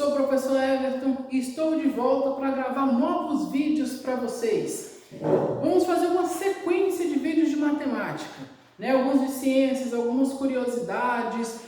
sou o professor Everton e estou de volta para gravar novos vídeos para vocês. Vamos fazer uma sequência de vídeos de matemática, alguns de ciências, algumas curiosidades,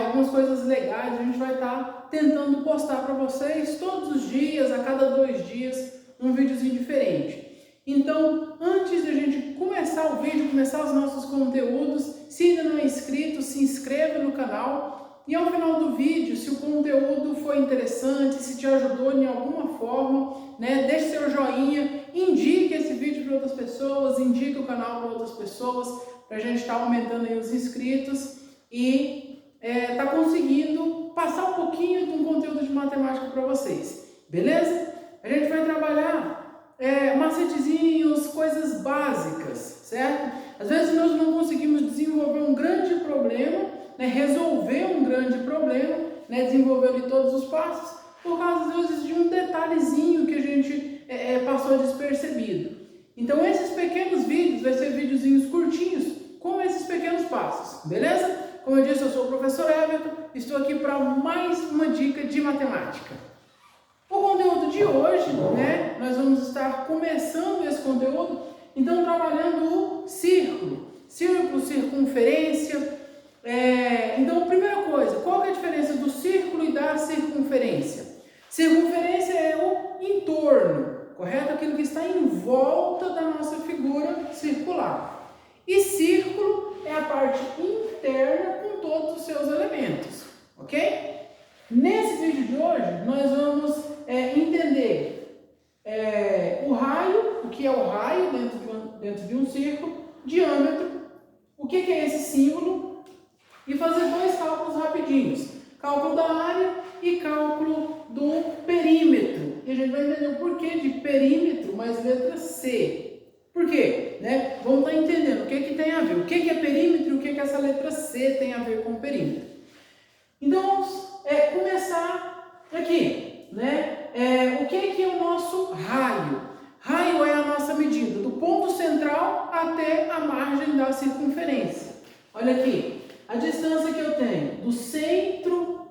algumas coisas legais. A gente vai estar tentando postar para vocês todos os dias, a cada 2 dias, um videozinho diferente. Então, antes de a gente começar o vídeo, começar os nossos conteúdos, se ainda não é inscrito, se inscreva no canal. E ao final do vídeo, se o conteúdo foi interessante, se te ajudou de alguma forma, deixe seu joinha, indique esse vídeo para outras pessoas, indique o canal para outras pessoas, para a gente estar aumentando aí os inscritos e tá conseguindo passar um pouquinho de um conteúdo de matemática para vocês, beleza? A gente vai trabalhar macetezinhos, coisas básicas, certo? Às vezes nós não conseguimos desenvolver um grande problema, resolver um grande problema, desenvolver ali todos os passos, por causa às vezes de um detalhezinho que a gente passou despercebido. Então esses pequenos vídeos, vai ser videozinhos curtinhos, com esses pequenos passos, beleza? Como eu disse, eu sou o professor Everton, estou aqui para mais uma dica de matemática. O conteúdo de hoje, nós vamos estar começando esse conteúdo, então trabalhando o círculo, circunferência. Então, primeira coisa, qual é a diferença do círculo e da circunferência? Circunferência é o entorno, correto? Aquilo que está em volta da nossa figura circular. E círculo é a parte interna com todos os seus elementos, ok? Nesse vídeo de hoje, nós vamos entender o raio, o que é o raio dentro de um círculo, diâmetro, o que é esse símbolo, e fazer 2 cálculos rapidinhos, cálculo da área e cálculo do perímetro. E a gente vai entender o porquê de perímetro mais letra C. Por quê? Vamos estar entendendo o que tem a ver, o que é perímetro e o que essa letra C tem a ver com o perímetro. Então vamos começar aqui, o que é o nosso raio? Raio é a nossa medida do ponto central até a margem da circunferência. Olha aqui. A distância que eu tenho do centro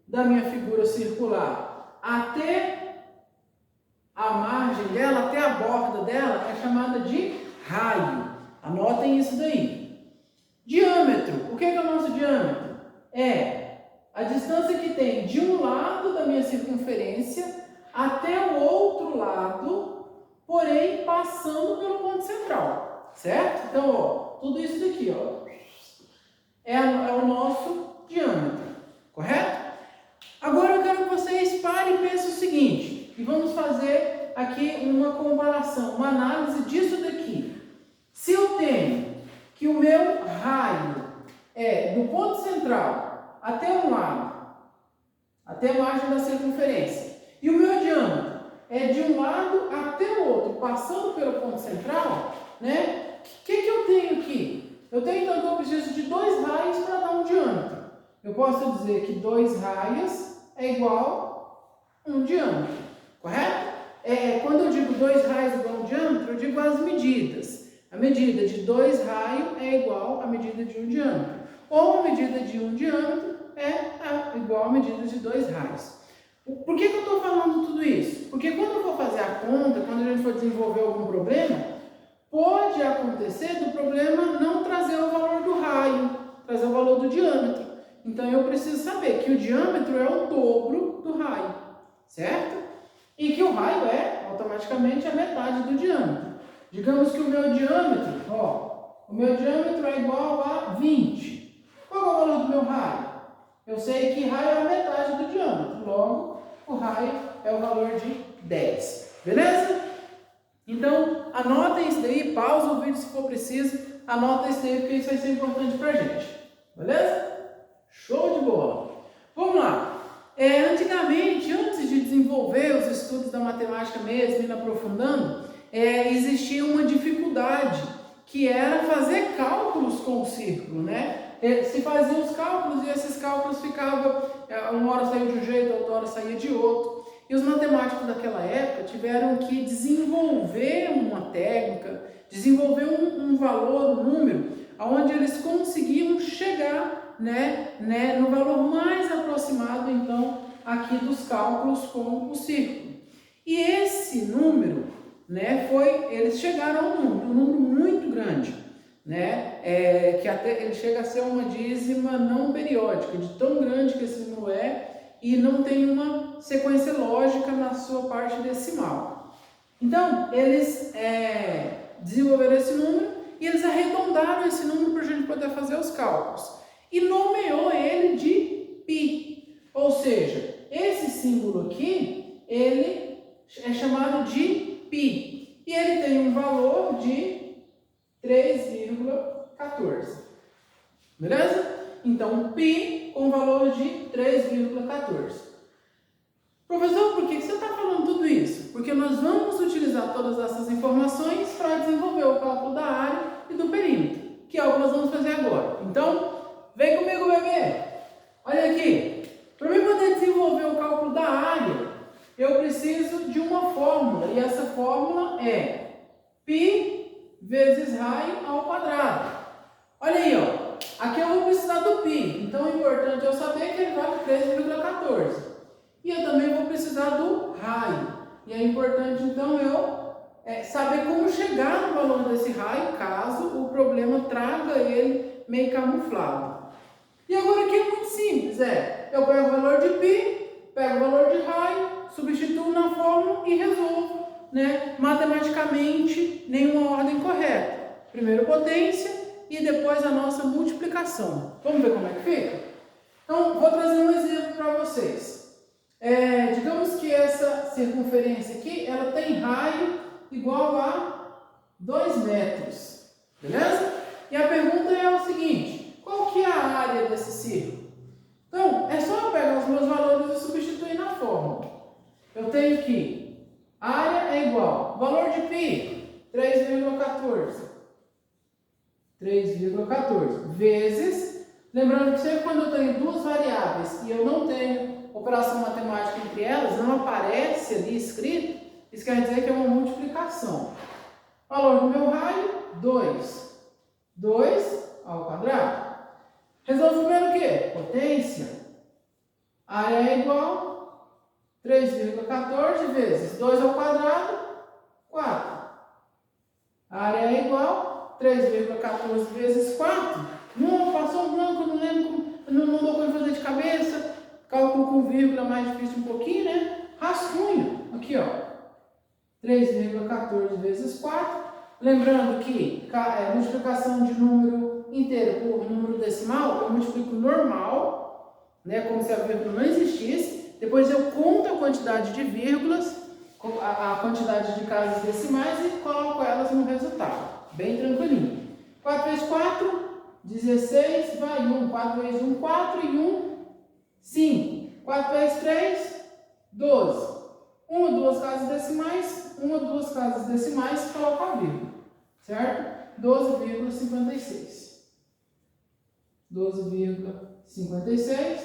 da minha figura circular até a margem dela, até a borda dela, é chamada de raio. Anotem isso daí. Diâmetro. O que é o nosso diâmetro? É a distância que tem de um lado da minha circunferência até o outro lado, porém passando pelo ponto central, certo? Então, tudo isso daqui, é o nosso diâmetro, correto? Agora eu quero que vocês parem e pensem o seguinte, e vamos fazer aqui uma comparação, uma análise disso daqui. Se eu tenho que o meu raio é do ponto central até um lado, até a margem da circunferência, e o meu diâmetro é de um lado até o outro, passando pelo ponto central, o que eu tenho aqui? Eu tenho então que eu preciso de 2 raios para dar um diâmetro. Eu posso dizer que 2 raios é igual a um diâmetro, correto? Quando eu digo 2 raios igual a um diâmetro, eu digo as medidas. A medida de 2 raios é igual à medida de um diâmetro. Ou a medida de um diâmetro é igual à medida de 2 raios. Por que eu estou falando tudo isso? Porque quando eu for fazer a conta, quando a gente for desenvolver algum problema, pode acontecer do problema não trazer o valor do raio, trazer o valor do diâmetro. Então eu preciso saber que o diâmetro é o dobro do raio, certo? E que o raio é automaticamente a metade do diâmetro. Digamos que o meu diâmetro, é igual a 20. Qual é o valor do meu raio? Eu sei que raio é a metade do diâmetro, logo o raio é o valor de 10. Beleza? Então, anotem isso daí, pausa o vídeo se for preciso, anota isso daí porque isso vai ser importante pra gente, beleza? Show de bola! Vamos lá! Antigamente, antes de desenvolver os estudos da matemática mesmo, indo aprofundando, existia uma dificuldade, que era fazer cálculos com o círculo, Se faziam os cálculos e esses cálculos ficavam, uma hora saía de um jeito, outra hora saía de outro. E os matemáticos daquela época tiveram que desenvolver uma técnica, desenvolver um valor, um número, onde eles conseguiam chegar no valor mais aproximado, então, aqui dos cálculos com o círculo. E esse número, né, eles chegaram a um número muito grande, né, que até ele chega a ser uma dízima não periódica, de tão grande que esse número e não tem uma sequência lógica na sua parte decimal. Então, eles desenvolveram esse número e eles arredondaram esse número para a gente poder fazer os cálculos. E nomeou ele de π. Ou seja, esse símbolo aqui, ele é chamado de π. E ele tem um valor de 3,14. Beleza? Então, π com valor de 3,14. Professor, por que você está falando tudo isso? Porque nós vamos utilizar todas essas informações para desenvolver o cálculo da área e do perímetro, que é o que nós vamos fazer agora. Então, vem comigo, bebê. Olha aqui. Para mim poder desenvolver o cálculo da área, eu preciso de uma fórmula. E essa fórmula é π vezes raio ao quadrado. Olha aí, ó. Aqui eu vou precisar do π. Então, é importante eu saber que ele vale 3,14. E eu também vou precisar do raio. E é importante, então, eu saber como chegar no valor desse raio, caso o problema traga ele meio camuflado. E agora aqui é muito simples, eu pego o valor de π, pego o valor de raio, substituo na fórmula e resolvo, né, matematicamente, nenhuma ordem correta. Primeiro potência e depois a nossa multiplicação. Vamos ver como é que fica? Então, vou trazer um exemplo para vocês. Digamos que essa circunferência aqui, ela tem raio igual a 2 metros, beleza? E a pergunta é o seguinte, qual que é a área desse círculo? Então, é só eu pegar os meus valores e substituir na fórmula. Eu tenho que área é igual, valor de π, 3,14. 3,14 vezes, lembrando que sempre quando eu tenho duas variáveis e eu não tenho operação matemática entre elas, não aparece ali escrito, isso quer dizer que é uma multiplicação. Valor do meu raio, 2. 2 ao quadrado. Resolvo primeiro o quê? Potência. Área é igual 3,14 vezes 2 ao quadrado, 4. Área é igual 3,14 vezes 4. Não, passou um branco, não lembro, não dou como fazer de cabeça. Cálculo com vírgula mais difícil um pouquinho, né? Rascunho. Aqui, ó. 3,14 vezes 4. Lembrando que multiplicação de número inteiro por número decimal, eu multiplico normal, né? Como se a vírgula não existisse. Depois eu conto a quantidade de vírgulas, a quantidade de casas decimais e coloco elas no resultado. Bem tranquilinho. 4 vezes 4, 16, vai 1. 4 vezes 1, 4 e 1, 5. 4 vezes 3, 12. Uma, duas casas decimais, coloco a vírgula, certo? 12,56. 12,56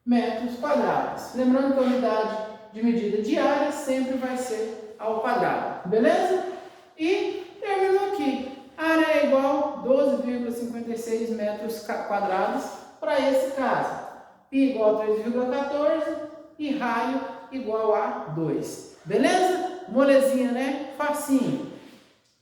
metros quadrados. Lembrando que a unidade de medida diária sempre vai ser ao quadrado, beleza? E terminou aqui. A área é igual a 12,56 metros quadrados para esse caso. Π igual a 3,14 e raio igual a 2. Beleza? Molezinha, né? Facinho.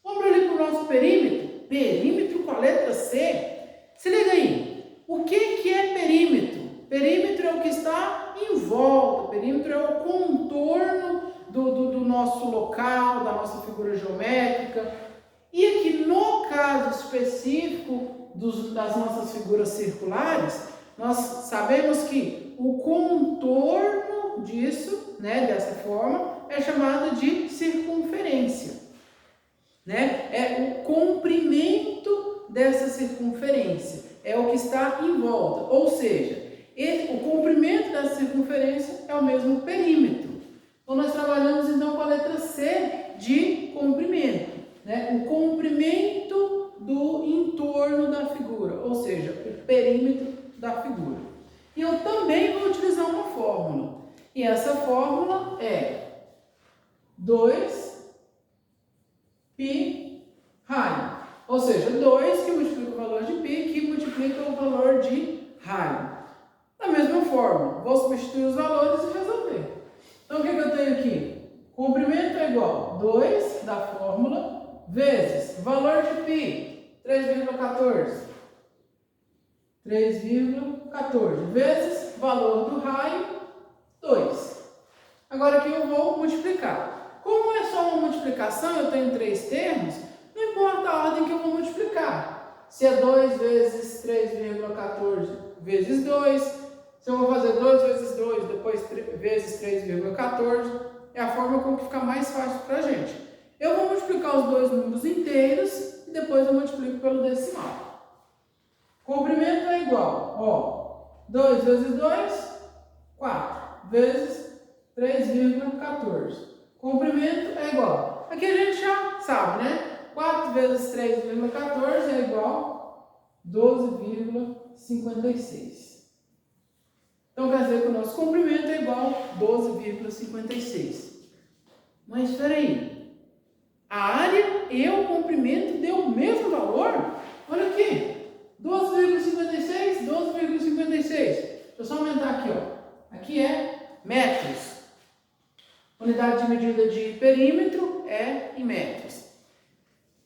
Vamos ali para o nosso perímetro. Perímetro com a letra C. Se liga aí. O que é perímetro? Perímetro é o que está em volta. Perímetro é o contorno do nosso local, da nossa figura geométrica. E aqui no caso específico das nossas figuras circulares, nós sabemos que o contorno disso, né, dessa forma, é chamado de circunferência, né? É o comprimento dessa circunferência, é o que está em volta, ou seja, o comprimento dessa circunferência é o mesmo perímetro. Então nós trabalhamos então com a letra C de comprimento, né? O comprimento do entorno da figura, ou seja, o perímetro da figura. E eu também vou utilizar uma fórmula. E essa fórmula é 2π raio. Ou seja, 2 que multiplica o valor de π, que multiplica o valor de raio. Da mesma mesma forma, vou substituir os valores e resolver. Então, o que eu tenho aqui? Comprimento é igual a 2 da fórmula vezes valor de π, 3,14. 3,14 vezes valor do raio, 2. Agora aqui eu vou multiplicar. Como é só uma multiplicação, eu tenho 3 termos, não importa a ordem que eu vou multiplicar. Se é 2 vezes 3,14 vezes 2, se eu vou fazer 2 vezes 2, depois vezes 3,14, é a forma como que fica mais fácil para a gente. Eu vou multiplicar os dois números inteiros e depois eu multiplico pelo decimal. Comprimento é igual, 2 vezes 2, 4, vezes 3,14. Comprimento é igual. Aqui a gente já sabe, né? 4 vezes 3,14 é igual a 12,56. Então, quer dizer que o nosso comprimento é igual a 12,56. Mas, espera aí. A área e o comprimento deu o mesmo valor? Olha aqui. 12,56, 12,56. Deixa eu só aumentar aqui, ó. Aqui é metros. Unidade de medida de perímetro é em metros.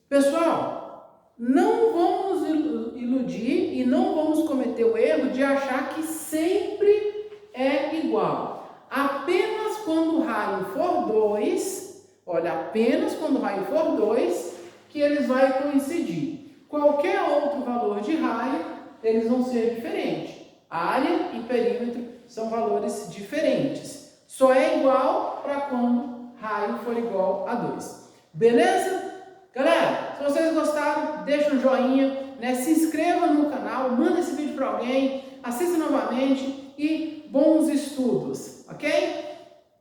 Pessoal, não vamos iludir e não vamos cometer o erro de achar que sempre é igual. Apenas quando o raio for 2, olha, apenas quando o raio for 2, que eles vão coincidir. Qualquer outro valor de raio, eles vão ser diferentes. Área e perímetro são valores diferentes. Só é igual para quando raio for igual a 2. Beleza? Galera, se vocês gostaram, deixa um joinha, né? Se inscreva no canal, manda esse vídeo para alguém, assista novamente e bons estudos, ok?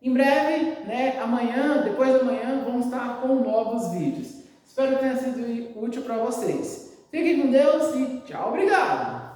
Em breve, né, amanhã, depois da manhã, vamos estar com novos vídeos. Espero que tenha sido útil para vocês. Fiquem com Deus e tchau, obrigado!